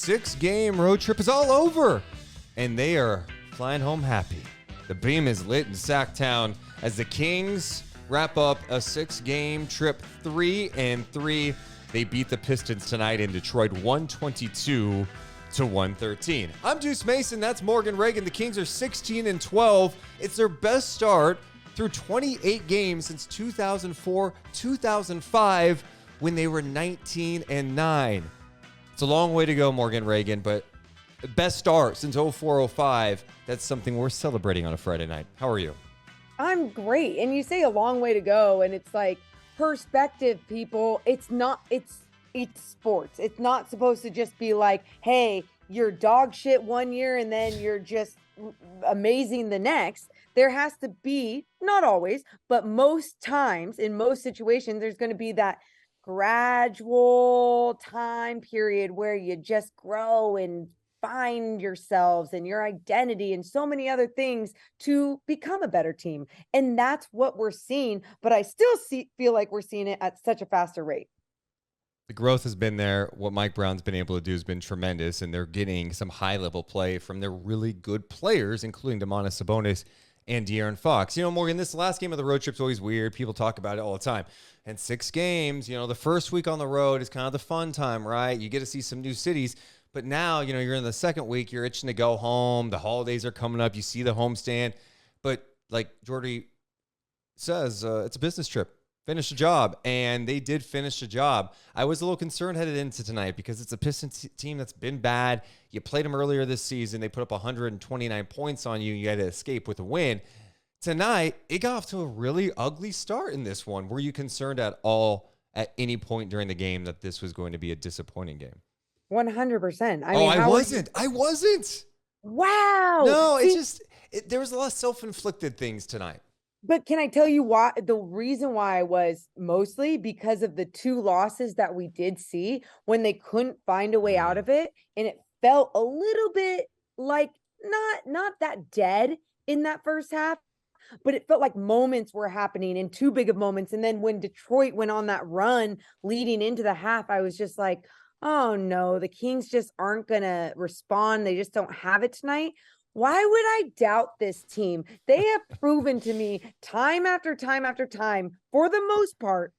6-game road trip is all over, and they are flying home happy. The beam is lit in Sacktown as the Kings wrap up a 6-game trip 3-3. They beat the Pistons tonight in Detroit 122-113. I'm Deuce Mason. That's Morgan Reagan. The Kings are 16-12. It's their best start through 28 games since 2004-2005 when they were 19-9. It's a long way to go, Morgan Reagan, but best start since 04-05. That's something we're celebrating on a Friday night. How are you? I'm great. And you say a long way to go, and it's like perspective, people. It's sports. It's not supposed to just be like, hey, you're dog shit one year and then you're just amazing the next. There has to be, not always, but most times in most situations, there's going to be that gradual time period where you just grow and find yourselves and your identity and so many other things to become a better team. And that's what we're seeing, but I still feel like we're seeing it at such a faster rate. The growth has been there. What Mike Brown's been able to do has been tremendous, and they're getting some high-level play from their really good players, including Domantas Sabonis and De'Aaron Fox. You know, Morgan, this last game of the road trip's always weird. People talk about it all the time. And 6 games, you know, the first week on the road is kind of the fun time, right? You get to see some new cities. But now, you know, you're in the second week. You're itching to go home. The holidays are coming up. You see the homestand. But like Jordy says, it's a business trip. Finish the job. And they did finish the job. I was a little concerned headed into tonight because it's a Pistons team that's been bad. You played them earlier this season. They put up 129 points on you. You had to escape with a win. Tonight, it got off to a really ugly start in this one. Were you concerned at all at any point during the game that this was going to be a disappointing game? 100%. I wasn't. Wow. No, there was a lot of self-inflicted things tonight. But can I tell you why? The reason why was mostly because of the 2 losses that we did see when they couldn't find a way out of it. And it felt a little bit like not that dead in that first half, but it felt like moments were happening and too big of moments. And then when Detroit went on that run leading into the half, I was just like, oh no, the Kings just aren't going to respond. They just don't have it tonight. Why would I doubt this team? They have proven to me time after time after time, for the most part,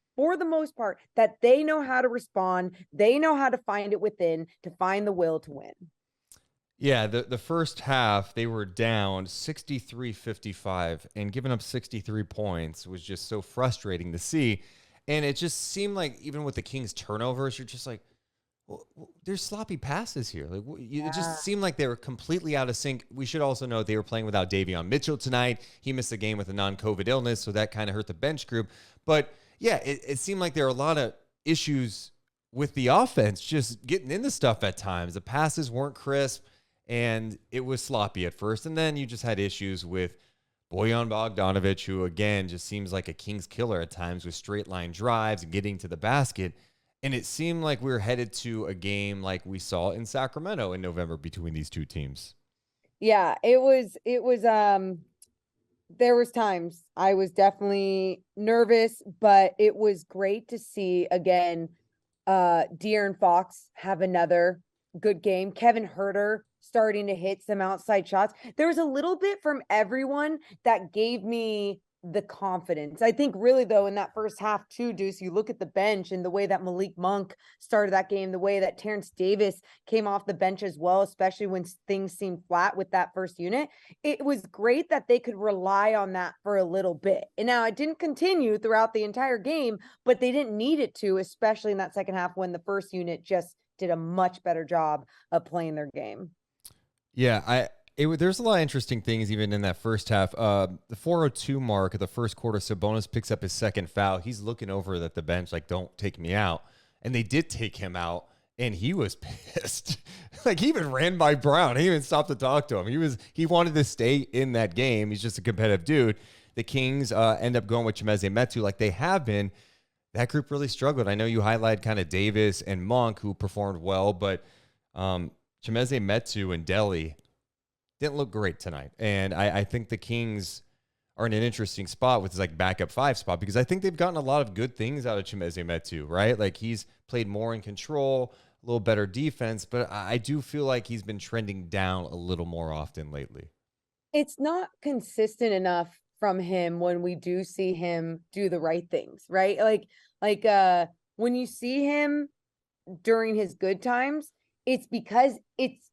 that they know how to respond. They know how to find it within to find the will to win. Yeah, the first half, they were down 63-55, and giving up 63 points was just so frustrating to see. And it just seemed like even with the Kings turnovers, you're just like, well, there's sloppy passes here. Like It just seemed like they were completely out of sync. We should also note they were playing without Davion Mitchell tonight. He missed the game with a non-COVID illness, so that kind of hurt the bench group. But yeah, it seemed like there were a lot of issues with the offense just getting into stuff at times. The passes weren't crisp, and it was sloppy at first. And then you just had issues with Bojan Bogdanovic, who, again, just seems like a Kings killer at times with straight-line drives and getting to the basket. And it seemed like we were headed to a game like we saw in Sacramento in November between these two teams. Yeah, it was, there was times I was definitely nervous, but it was great to see, again, De'Aaron Fox have another good game. Kevin Huerter starting to hit some outside shots. There was a little bit from everyone that gave me the confidence. I think really though, in that first half too, Deuce, you look at the bench and the way that Malik Monk started that game, the way that Terrence Davis came off the bench as well, especially when things seemed flat with that first unit. It was great that they could rely on that for a little bit. And now it didn't continue throughout the entire game, but they didn't need it to, especially in that second half when the first unit just did a much better job of playing their game. Yeah, there's a lot of interesting things even in that first half. The 4:02 mark of the first quarter, Sabonis picks up his second foul. He's looking over at the bench like, don't take me out. And they did take him out, and he was pissed. Like, he even ran by Brown. He even stopped to talk to him. He wanted to stay in that game. He's just a competitive dude. The Kings end up going with Chimezie Metu like they have been. That group really struggled. I know you highlight kind of Davis and Monk, who performed well, but Chimezie Metu and Delly didn't look great tonight. And I think the Kings are in an interesting spot with his like backup 5 spot, because I think they've gotten a lot of good things out of Chimezie Metu, right? Like, he's played more in control. a little better defense, but I do feel like he's been trending down a little more often lately. It's not consistent enough from him when we do see him do the right things, right? Like when you see him during his good times, it's because it's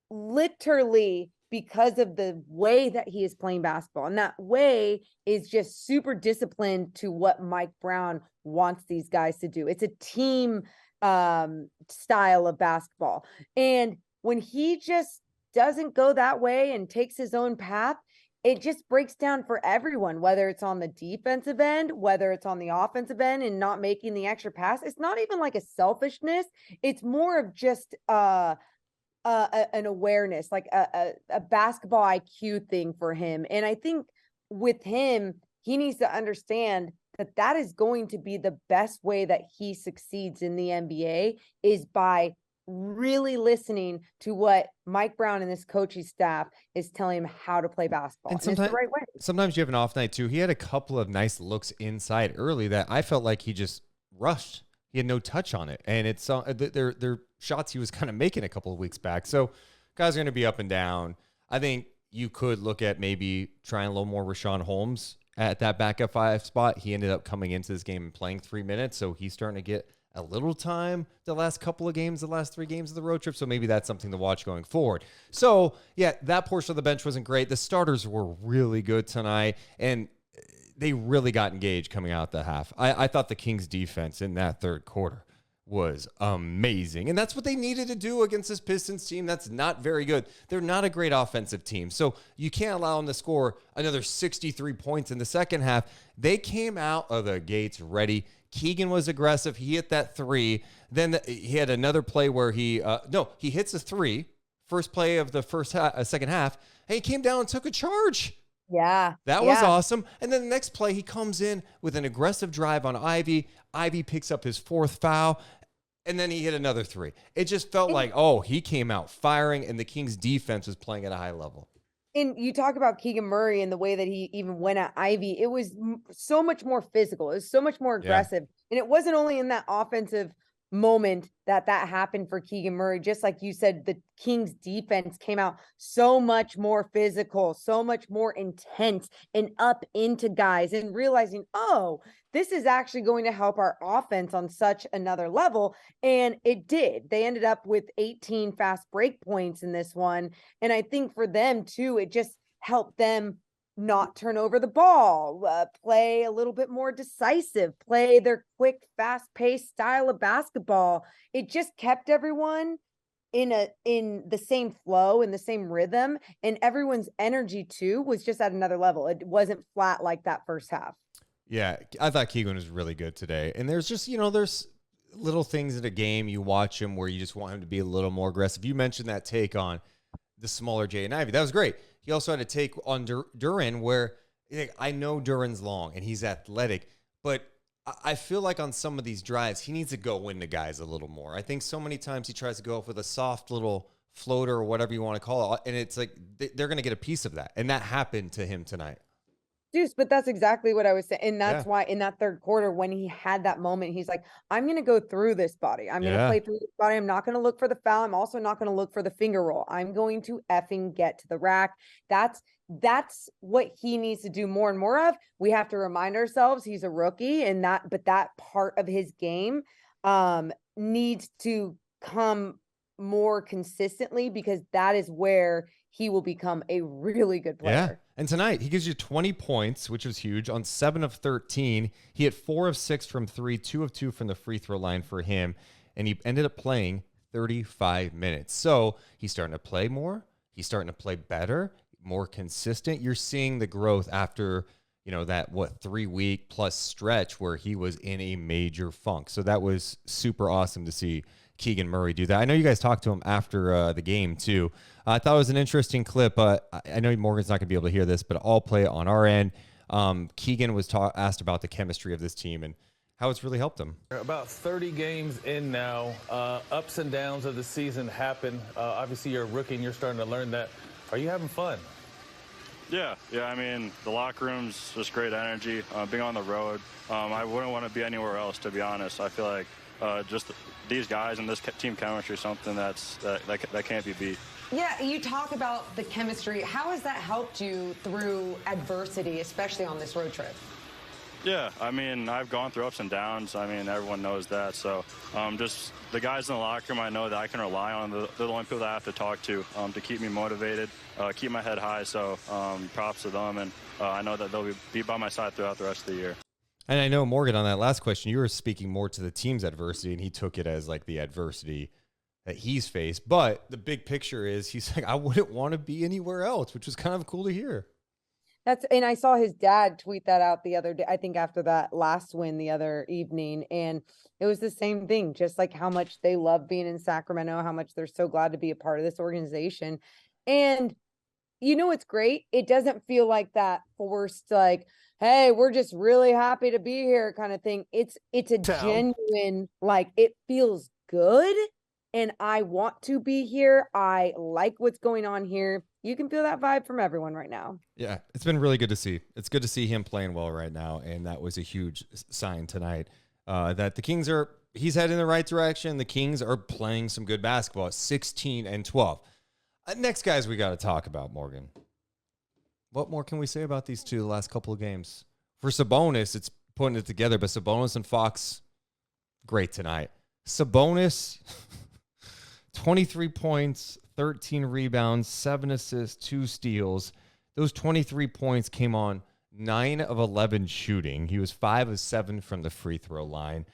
literally because of the way that he is playing basketball. And that way is just super disciplined to what Mike Brown wants these guys to do. It's a team style of basketball. And when he just doesn't go that way and takes his own path, it just breaks down for everyone, whether it's on the defensive end, whether it's on the offensive end and not making the extra pass. It's not even like a selfishness. It's more of just an awareness, like a basketball IQ thing for him. And I think with him, he needs to understand that that is going to be the best way that he succeeds in the NBA is by really listening to what Mike Brown and this coaching staff is telling him how to play basketball. And it's the right way. Sometimes you have an off night too. He had a couple of nice looks inside early that I felt like he just rushed. He had no touch on it. And it's they're shots he was kind of making a couple of weeks back. So guys are going to be up and down. I think you could look at maybe trying a little more Rashawn Holmes at that backup 5 spot. He ended up coming into this game and playing 3 minutes. So he's starting to get a little time the last couple of games, the last 3 games of the road trip. So maybe that's something to watch going forward. So yeah, that portion of the bench wasn't great. The starters were really good tonight, and they really got engaged coming out the half. I thought the Kings defense in that third quarter was amazing. And that's what they needed to do against this Pistons team. That's not very good. They're not a great offensive team. So you can't allow them to score another 63 points in the second half. They came out of the gates ready. Keegan was aggressive. He hit that 3. Then he had another play where he hits a 3. First play of the second half. And he came down and took a charge. Yeah. That was awesome. And then the next play, he comes in with an aggressive drive on Ivy. Ivy picks up his 4th foul. And then he hit another 3. It just felt like, he came out firing, and the Kings defense was playing at a high level. And you talk about Keegan Murray and the way that he even went at Ivy. It was so much more physical. It was so much more aggressive. And it wasn't only in that offensive moment that happened for Keegan Murray. Just like you said, the Kings defense came out so much more physical, so much more intense and up into guys and realizing, this is actually going to help our offense on such another level. And it did. They ended up with 18 fast break points in this one. And I think for them too, it just helped them not turn over the ball, play a little bit more decisive, play their quick, fast-paced style of basketball. It just kept everyone in the same flow, in the same rhythm, and everyone's energy too was just at another level. It wasn't flat like that first half. Yeah, I thought Keegan was really good today. And there's just, there's little things in a game you watch him where you just want him to be a little more aggressive. You mentioned that take on the smaller Jay and Ivy. That was great. He also had a take on Duren where I know Duren's long and he's athletic, but I feel like on some of these drives, he needs to go into guys a little more. I think so many times he tries to go up with a soft little floater or whatever you want to call it, and it's like they're going to get a piece of that. And that happened to him tonight. Deuce, but that's exactly what I was saying. And that's why in that third quarter, when he had that moment, he's like, I'm going to go through this body. I'm going to play through this body. I'm not going to look for the foul. I'm also not going to look for the finger roll. I'm going to effing get to the rack. That's what he needs to do more and more of. We have to remind ourselves he's a rookie but that part of his game needs to come more consistently because that is where he will become a really good player. Yeah. And tonight, he gives you 20 points, which was huge. On 7 of 13, he hit 4 of 6 from 3, 2 of 2 from the free throw line for him, and he ended up playing 35 minutes. So he's starting to play more. He's starting to play better, more consistent. You're seeing the growth after, that 3-week plus stretch where he was in a major funk. So that was super awesome to see Keegan Murray do that. I know you guys talked to him after the game too. I thought it was an interesting clip. I know Morgan's not going to be able to hear this, but I'll play it on our end. Keegan was asked about the chemistry of this team and how it's really helped him. About 30 games in now, ups and downs of the season happen. Obviously, you're a rookie and you're starting to learn that. Are you having fun? Yeah. I mean, the locker room's just great energy. Being on the road, I wouldn't want to be anywhere else, to be honest. I feel like just these guys and this team chemistry is something that can't be beat. Yeah, you talk about the chemistry. How has that helped you through adversity, especially on this road trip? Yeah, I mean, I've gone through ups and downs. I mean, everyone knows that. So just the guys in the locker room, I know that I can rely on. They're the only people that I have to talk to keep me motivated, keep my head high. So props to them. And I know that they'll be by my side throughout the rest of the year. And I know, Morgan, on that last question, you were speaking more to the team's adversity, and he took it as like the adversity that he's faced. But the big picture is he's like, I wouldn't want to be anywhere else, which was kind of cool to hear. And I saw his dad tweet that out the other day, I think after that last win the other evening. And it was the same thing, just like how much they love being in Sacramento, how much they're so glad to be a part of this organization. And you know, it's great. It doesn't feel like that forced, like, hey, we're just really happy to be here kind of thing. It's a genuine, like, it feels good. And I want to be here. I like what's going on here. You can feel that vibe from everyone right now. Yeah, it's been really good to see. It's good to see him playing well right now. And that was a huge sign tonight that the Kings he's heading in the right direction. The Kings are playing some good basketball at 16-12. Next guys we got to talk about, Morgan. What more can we say about these two the last couple of games? For Sabonis, it's putting it together, but Sabonis and Fox, great tonight. Sabonis, 23 points, 13 rebounds, 7 assists, 2 steals. Those 23 points came on 9 of 11 shooting. He was 5 of 7 from the free throw line.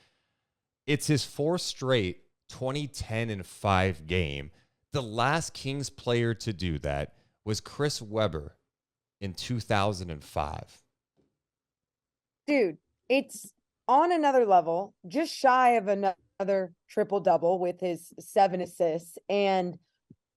It's his 4th straight 20-10-5 game. The last Kings player to do that was Chris Webber in 2005. Dude, it's on another level, just shy of another triple-double with his 7 assists. And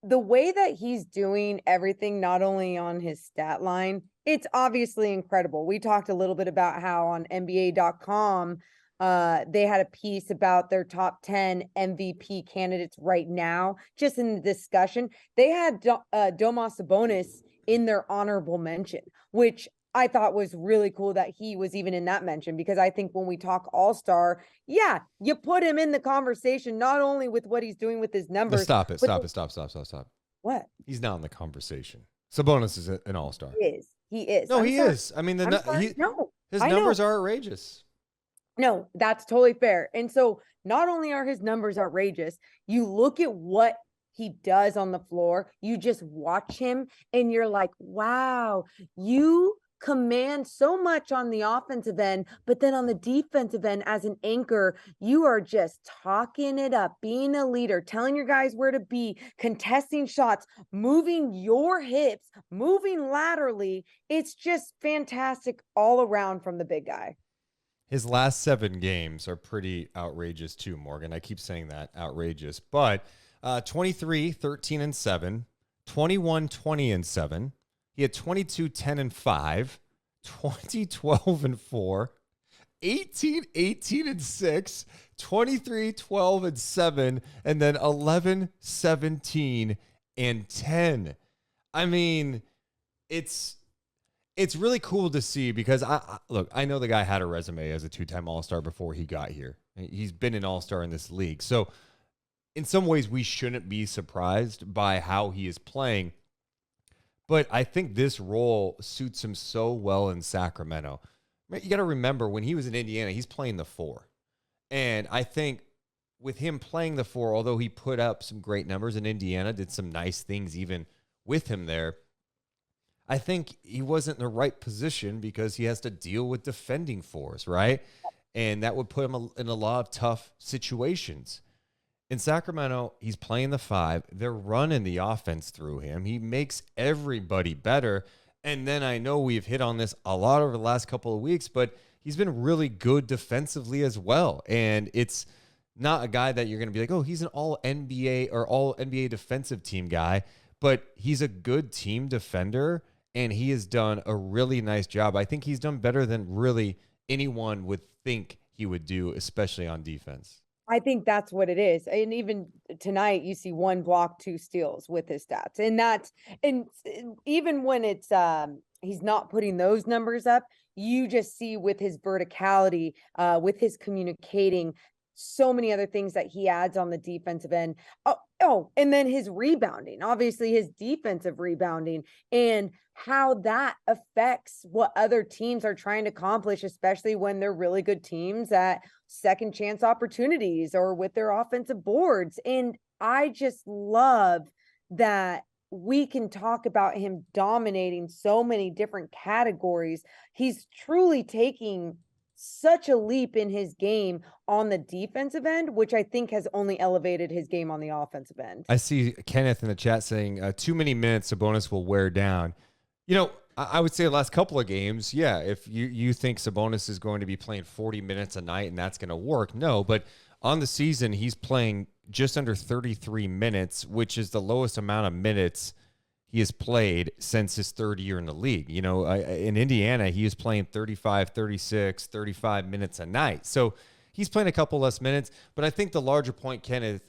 the way that he's doing everything, not only on his stat line, it's obviously incredible. We talked a little bit about how on NBA.com, they had a piece about their top 10 MVP candidates right now. Just in the discussion, they had Domas Sabonis in their honorable mention, which I thought was really cool that he was even in that mention, because I think when we talk all-star, yeah, you put him in the conversation, not only with what he's doing with his numbers. Stop. What? He's not in the conversation. Sabonis is an all-star. He is. No, he is. I mean, his numbers are outrageous. No, that's totally fair. And so not only are his numbers outrageous, you look at what he does on the floor, you just watch him and you're like, wow, you command so much on the offensive end, but then on the defensive end as an anchor, you are just talking it up, being a leader, telling your guys where to be, contesting shots, moving your hips, moving laterally. It's just fantastic all around from the big guy. His last 7 games are pretty outrageous too, Morgan. I keep saying that, outrageous. But 23, 13, and 7, 21, 20, and 7. He had 22, 10, and 5, 20, 12, and 4, 18, 18, and 6, 23, 12, and 7, and then 11, 17, and 10. I mean, it's really cool to see, because I know the guy had a resume as a 2-time All-Star before he got here. He's been an All-Star in this league. So in some ways we shouldn't be surprised by how he is playing. But I think this role suits him so well in Sacramento. You got to remember, when he was in Indiana, he's playing the 4. And I think with him playing the 4, although he put up some great numbers in Indiana, did some nice things even with him there, I think he wasn't in the right position because he has to deal with defending 4s, right? And that would put him in a lot of tough situations. In Sacramento, he's playing the 5. They're running the offense through him. He makes everybody better. And then I know we've hit on this a lot over the last couple of weeks, but he's been really good defensively as well. And it's not a guy that you're going to be like, oh, he's an all-NBA or all-NBA defensive team guy, but he's a good team defender, and he has done a really nice job. I think he's done better than really anyone would think he would do, especially on defense. I think that's what it is. And even tonight, you see 1 block, 2 steals with his stats. And even when it's he's not putting those numbers up, you just see with his verticality, with his communicating, so many other things that he adds on the defensive end. And then his rebounding, obviously his defensive rebounding, and how that affects what other teams are trying to accomplish, especially when they're really good teams at second chance opportunities or with their offensive boards. And I just love that we can talk about him dominating so many different categories. He's truly taking such a leap in his game on the defensive end, which I think has only elevated his game on the offensive end. I see Kenneth in the chat saying too many minutes, Sabonis will wear down. I would say the last couple of games, yeah, if you think Sabonis is going to be playing 40 minutes a night and that's going to work, no. But on the season, he's playing just under 33 minutes, which is the lowest amount of minutes he has played since his third year in the league. In Indiana, he is playing 35, 36, 35 minutes a night. So he's playing a couple less minutes. But I think the larger point Kenneth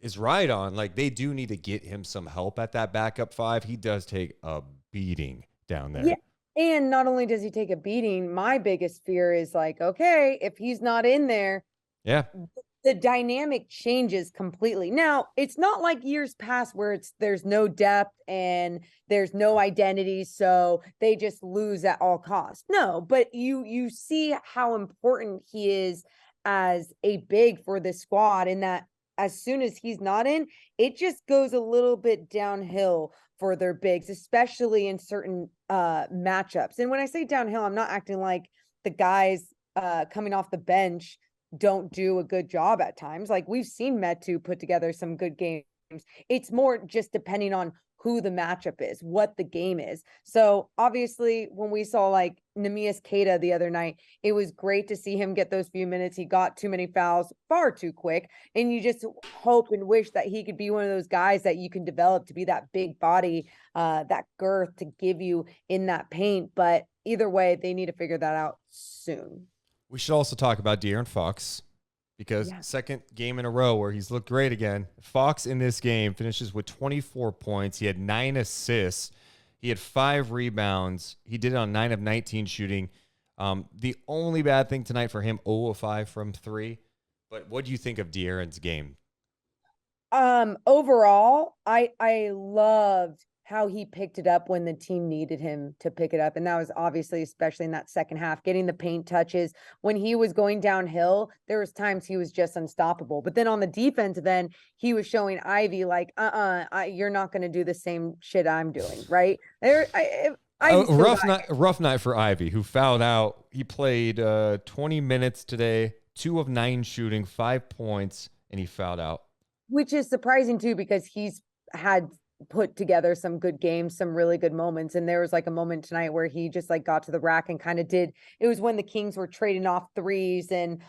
is right on. Like, they do need to get him some help at that backup five. He does take a beating down there. Yeah. And not only does he take a beating, my biggest fear is like, okay, if he's not in there, yeah, the dynamic changes completely. Now, it's not like years past where there's no depth and there's no identity, so they just lose at all costs. No, but you see how important he is as a big for this squad, in that as soon as he's not in, it just goes a little bit downhill for their bigs, especially in certain matchups. And when I say downhill, I'm not acting like the guys coming off the bench don't do a good job at times. Like, we've seen Metu put together some good games. It's more just depending on who the matchup is, what the game is. So obviously when we saw like Neemias Queta the other night, it was great to see him get those few minutes. He got too many fouls far too quick. And you just hope and wish that he could be one of those guys that you can develop to be that big body, that girth to give you in that paint. But either way, they need to figure that out soon. We should also talk about De'Aaron Fox, because second game in a row where he's looked great again. Fox in this game finishes with 24 points. He had 9 assists. He had 5 rebounds. He did it on 9 of 19 shooting. The only bad thing tonight for him, 0 of 5 from 3. But what do you think of De'Aaron's game? Overall, I loved how he picked it up when the team needed him to pick it up. And that was obviously, especially in that second half, getting the paint touches. When he was going downhill, there was times he was just unstoppable. But then on the defensive end, he was showing Ivy like, you're not going to do the same shit I'm doing, right? Rough night for Ivy, who fouled out. He played 20 minutes today, 2 of 9 shooting, 5 points, and he fouled out. Which is surprising too, because he's had put together some good games, some really good moments. And there was like a moment tonight where he just like got to the rack and kind of it was when the Kings were trading off threes and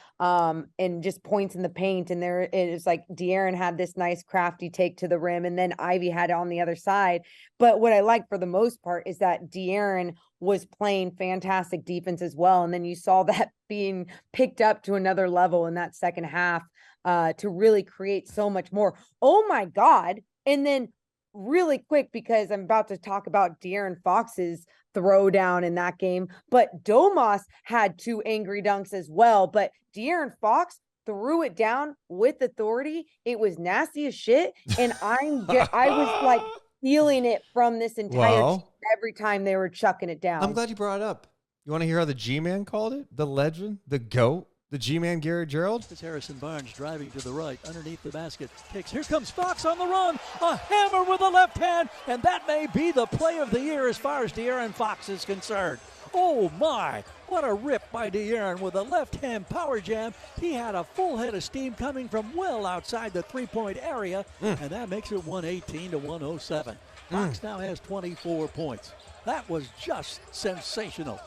just points in the paint. And there it was like De'Aaron had this nice crafty take to the rim, and then Ivy had it on the other side. But what I like for the most part is that De'Aaron was playing fantastic defense as well. And then you saw that being picked up to another level in that second half to really create so much more. Oh my God. And then really quick, because I'm about to talk about De'Aaron Fox's throwdown in that game, but Domas had 2 angry dunks as well. But De'Aaron Fox threw it down with authority. It was nasty as shit. And I was like feeling it from this entire team every time they were chucking it down. I'm glad you brought it up. You want to hear how the G-Man called it? The legend, the GOAT, the G-Man Garrett Gerald. It's Harrison Barnes driving to the right, underneath the basket. Here comes Fox on the run. A hammer with the left hand, and that may be the play of the year as far as De'Aaron Fox is concerned. Oh my, what a rip by De'Aaron with a left-hand power jam. He had a full head of steam coming from well outside the three-point area, and that makes it 118 to 107. Fox now has 24 points. That was just sensational.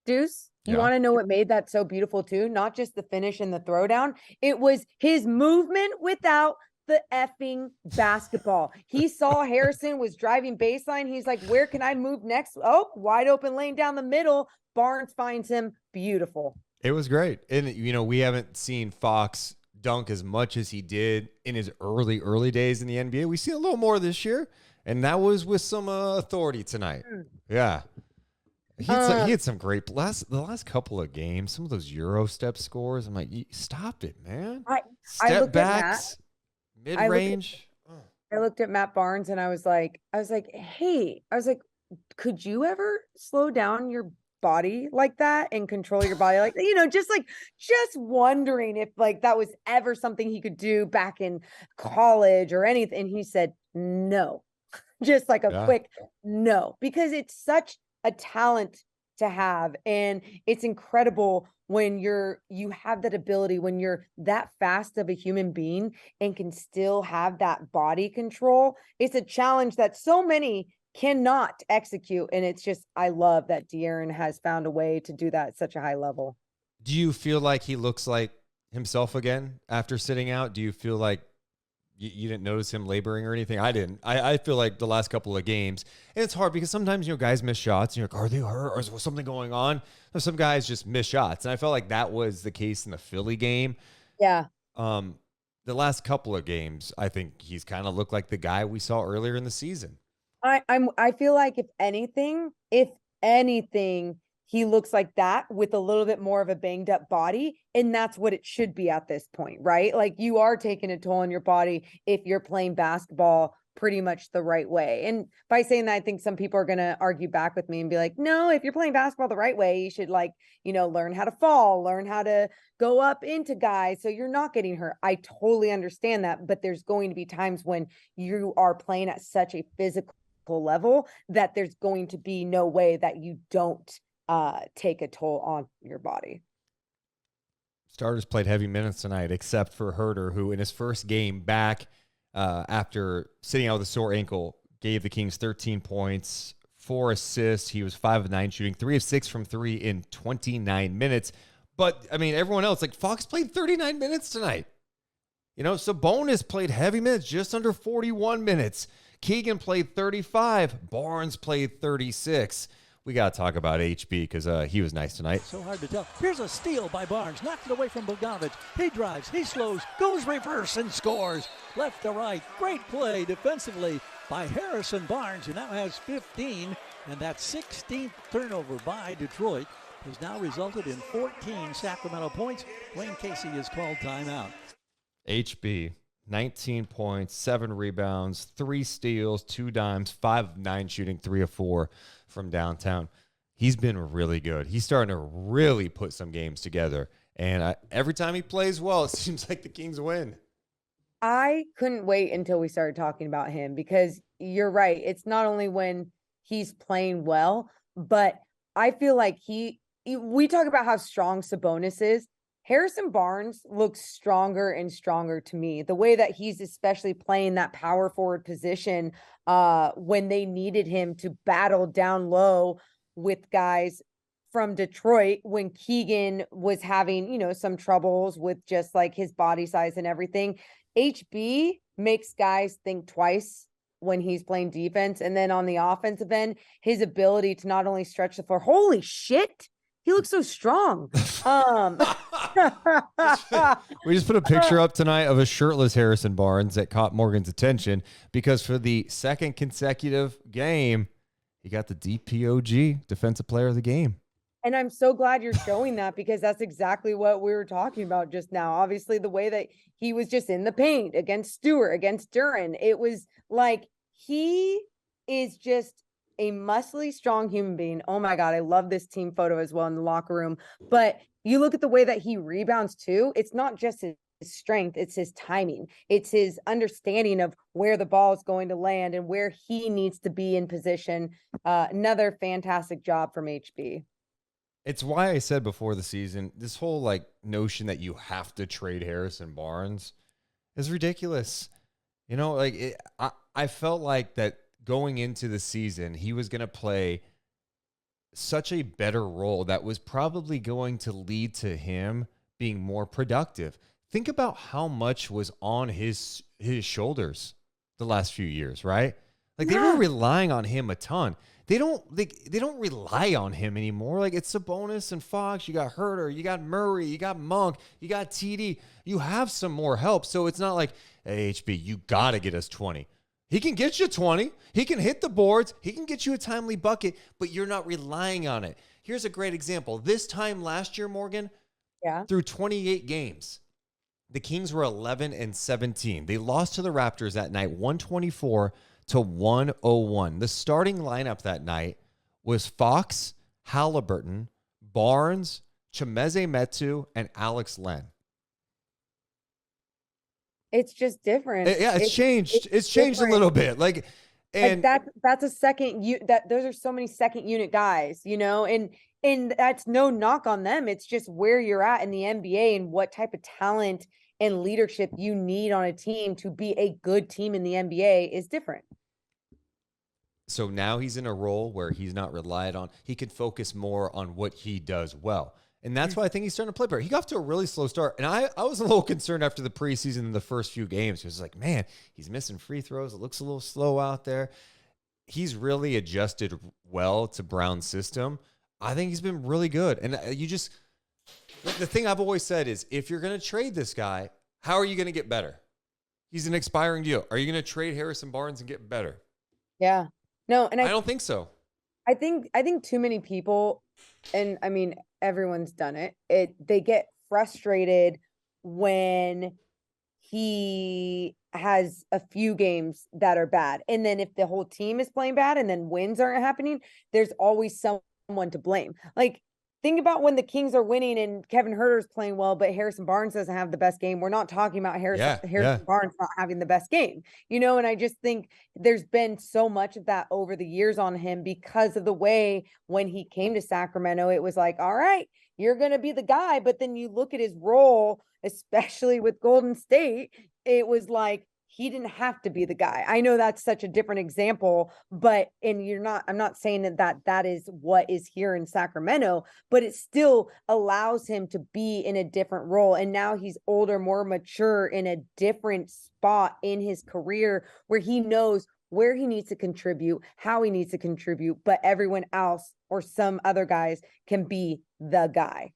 Deuce, you want to know what made that so beautiful too? Not just the finish and the throwdown. It was his movement without the effing basketball. He saw Harrison was driving baseline. He's like, where can I move next? Oh, wide open lane down the middle. Barnes finds him. Beautiful. It was great. And, we haven't seen Fox dunk as much as he did in his early days in the NBA. We see a little more this year, and that was with some authority tonight. Yeah. He had some great the last couple of games. Some of those Euro step scores. I'm like, stop it, man. I Step looked at Matt. backs, mid range. I looked at Matt Barnes and I was like, hey, could you ever slow down your body like that and control your body like, just wondering if like that was ever something he could do back in college or anything. And he said, no, just like a quick no, because it's such a talent to have. And it's incredible when you have that ability, when you're that fast of a human being and can still have that body control. It's a challenge that so many cannot execute. And it's just, I love that De'Aaron has found a way to do that at such a high level. Do you feel like he looks like himself again after sitting out? Do you feel like you didn't notice him laboring or anything? I didn't. I feel like the last couple of games, and it's hard because sometimes, guys miss shots and you're like, are they hurt or is something going on? Some guys just miss shots. And I felt like that was the case in the Philly game. Yeah. The last couple of games, I think he's kind of looked like the guy we saw earlier in the season. I feel like if anything, he looks like that with a little bit more of a banged up body. And that's what it should be at this point, right? Like you are taking a toll on your body if you're playing basketball pretty much the right way. And by saying that, I think some people are going to argue back with me and be like, no, if you're playing basketball the right way, you should learn how to fall, learn how to go up into guys so you're not getting hurt. I totally understand that. But there's going to be times when you are playing at such a physical level that there's going to be no way that you don't take a toll on your body. Starters played heavy minutes tonight, except for Herter, who in his first game back after sitting out with a sore ankle, gave the Kings 13 points, 4 assists. He was 5 of 9 shooting, 3 of 6 from 3 in 29 minutes. But, I mean, everyone else, like Fox played 39 minutes tonight. Sabonis played heavy minutes, just under 41 minutes. Keegan played 35. Barnes played 36. We got to talk about HB because he was nice tonight. So hard to tell. Here's a steal by Barnes. Knocked it away from Bogdanovich. He drives. He slows. Goes reverse and scores. Left to right. Great play defensively by Harrison Barnes, who now has 15. And that 16th turnover by Detroit has now resulted in 14 Sacramento points. Wayne Casey has called timeout. HB, 19 points, 7 rebounds, 3 steals, 2 dimes, 5 of 9 shooting, 3 of 4 from downtown. He's been really good. He's starting to really put some games together. And every time he plays well, it seems like the Kings win. I couldn't wait until we started talking about him because you're right. It's not only when he's playing well, but I feel like we talk about how strong Sabonis is. Harrison Barnes looks stronger and stronger to me. The way that he's especially playing that power forward position when they needed him to battle down low with guys from Detroit when Keegan was having, some troubles with just like his body size and everything. HB makes guys think twice when he's playing defense. And then on the offensive end, his ability to not only stretch the floor. Holy shit. He looks so strong. We just put a picture up tonight of a shirtless Harrison Barnes that caught Morgan's attention because for the second consecutive game, he got the DPOG, Defensive Player of the Game. And I'm so glad you're showing that because that's exactly what we were talking about just now. Obviously, the way that he was just in the paint against Stewart, against Duren, it was like he is just a muscly, strong human being. Oh my God, I love this team photo as well in the locker room. But you look at the way that he rebounds too. It's not just his strength, it's his timing. It's his understanding of where the ball is going to land and where he needs to be in position. Another fantastic job from HB. It's why I said before the season, this whole notion that you have to trade Harrison Barnes is ridiculous. I felt like that going into the season, he was going to play such a better role that was probably going to lead to him being more productive. Think about how much was on his shoulders the last few years, right? They were relying on him a ton. They don't rely on him anymore. It's Sabonis and Fox. You got Herter, you got Murray, you got Monk, you got TD. You have some more help. So it's not like, hey, HB, you got to get us 20. He can get you 20. He can hit the boards. He can get you a timely bucket, but you're not relying on it. Here's a great example. This time last year, Morgan, through 28 games, the Kings were 11-17. They lost to the Raptors that night, 124-101. The starting lineup that night was Fox, Halliburton, Barnes, Chimeze Metu, and Alex Len. It's just different. It's changed. It's changed a little bit. And that's a those are so many second unit guys, and that's no knock on them. It's just where you're at in the NBA and what type of talent and leadership you need on a team to be a good team in the NBA is different. So now he's in a role where he's not relied on. He can focus more on what he does well. And that's why I think he's starting to play better. He got off to a really slow start. And I was a little concerned after the preseason in the first few games. He was like, man, he's missing free throws. It looks a little slow out there. He's really adjusted well to Brown's system. I think he's been really good. And the thing I've always said is, if you're going to trade this guy, how are you going to get better? He's an expiring deal. Are you going to trade Harrison Barnes and get better? Yeah. No, and I don't think so. I think too many people, and I mean, everyone's done it. They get frustrated when he has a few games that are bad. And then if the whole team is playing bad and then wins aren't happening, there's always someone to blame. Like, think about when the Kings are winning and Kevin Huerter's playing well, but Harrison Barnes doesn't have the best game. We're not talking about Harrison Barnes not having the best game, and I just think there's been so much of that over the years on him because of the way when he came to Sacramento, it was like, all right, you're going to be the guy. But then you look at his role, especially with Golden State, it was like, he didn't have to be the guy. I know that's such a different example, I'm not saying that is what is here in Sacramento, but it still allows him to be in a different role. And now he's older, more mature, in a different spot in his career where he knows where he needs to contribute, how he needs to contribute, but everyone else or some other guys can be the guy.